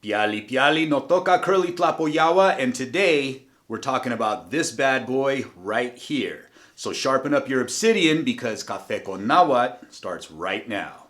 Piali piali no toca curly tlapoyawa, and today we're talking about this bad boy right here. So sharpen up your obsidian because Café con Nawatl starts right now.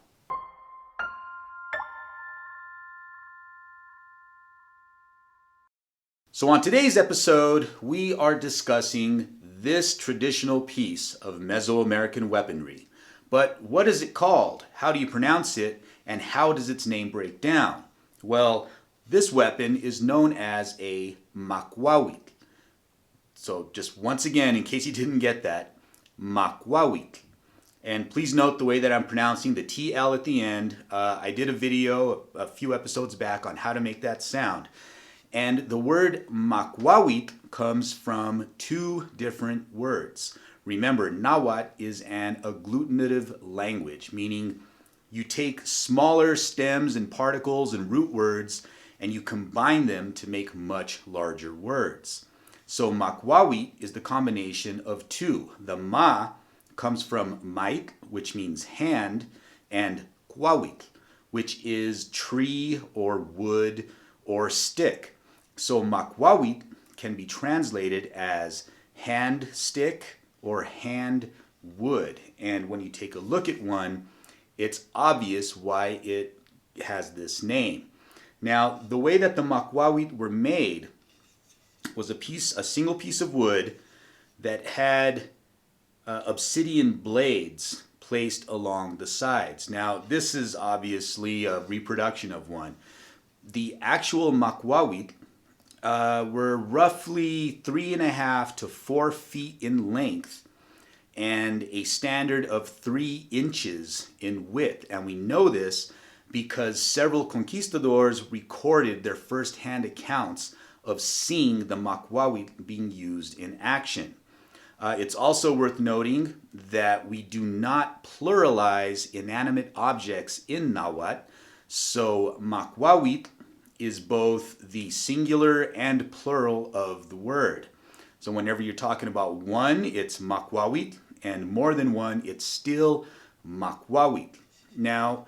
So on today's episode, we are discussing this traditional piece of Mesoamerican weaponry. But what is it called? How do you pronounce it? And how does its name break down? Well, this weapon is known as a Makwawitl. So just once again, in case you didn't get that, Makwawitl. And please note the way that I'm pronouncing the TL at the end. I did a video a few episodes back on how to make that sound. And the word Makwawitl comes from two different words. Remember, Nawatl is an agglutinative language, meaning you take smaller stems and particles and root words and you combine them to make much larger words. So Makwawitl is the combination of two. The ma comes from maik, which means hand, and kwawitl, which is tree or wood or stick. So Makwawitl can be translated as hand stick or hand wood. And when you take a look at one, it's obvious why it has this name. Now, the way that the Makwawitl were made was a single piece of wood that had obsidian blades placed along the sides. Now, this is obviously a reproduction of one. The actual Makwawitl were roughly 3.5 to 4 feet in length and a standard of 3 inches in width. And we know this because several conquistadors recorded their first-hand accounts of seeing the Makwawitl being used in action. It's also worth noting that we do not pluralize inanimate objects in Nawatl, so Makwawitl is both the singular and plural of the word. So whenever you're talking about one, it's Makwawitl, and more than one, it's still Makwawitl. Now,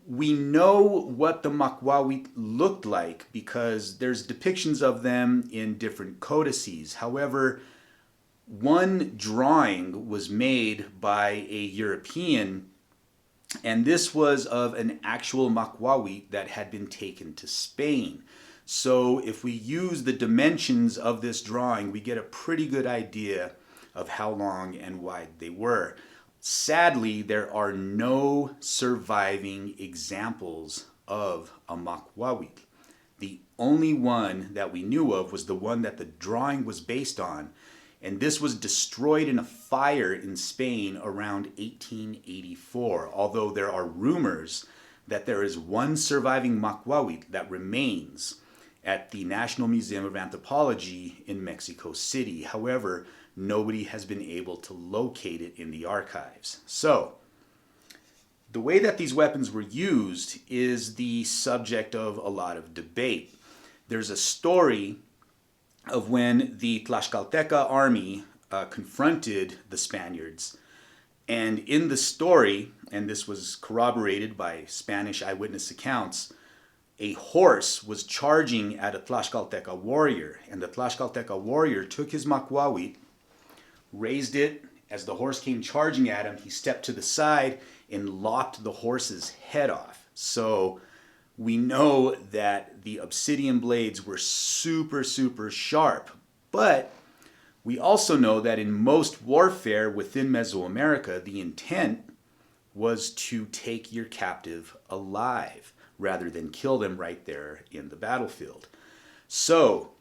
we know what the Makwawitl looked like because there's depictions of them in different codices. However, one drawing was made by a European, and this was of an actual Makwawitl that had been taken to Spain. So if we use the dimensions of this drawing, we get a pretty good idea of how long and wide they were. Sadly, there are no surviving examples of a Makwawitl. The only one that we knew of was the one that the drawing was based on, and this was destroyed in a fire in Spain around 1884, although there are rumors that there is one surviving Makwawitl that remains at the National Museum of Anthropology in Mexico City. However, nobody has been able to locate it in the archives. So, the way that these weapons were used is the subject of a lot of debate. There's a story of when the Tlaxcalteca army confronted the Spaniards. And in the story, and this was corroborated by Spanish eyewitness accounts, a horse was charging at a Tlaxcalteca warrior. And the Tlaxcalteca warrior took his Makwawitl, raised it. As the horse came charging at him, he stepped to the side and lopped the horse's head off. So we know that the obsidian blades were super, super sharp. But we also know that in most warfare within Mesoamerica, the intent was to take your captive alive rather than kill them right there in the battlefield. So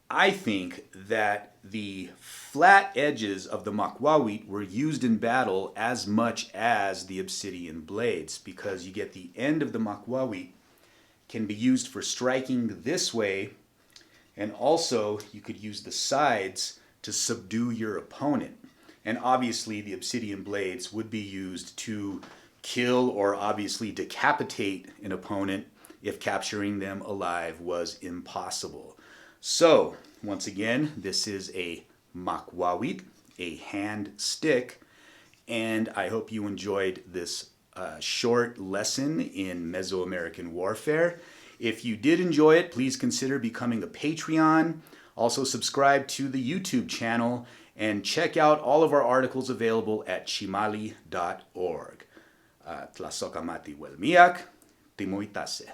I think that the flat edges of the Makwawitl were used in battle as much as the obsidian blades, because you get the end of the Makwawitl can be used for striking this way, and also you could use the sides to subdue your opponent. And obviously the obsidian blades would be used to kill or obviously decapitate an opponent if capturing them alive was impossible. So, once again, this is a Makwawitl, a hand stick, and I hope you enjoyed this short lesson in Mesoamerican warfare. If you did enjoy it, please consider becoming a Patreon. Also subscribe to the YouTube channel and check out all of our articles available at chimali.org. Tlasokamati welmiak, timoitase.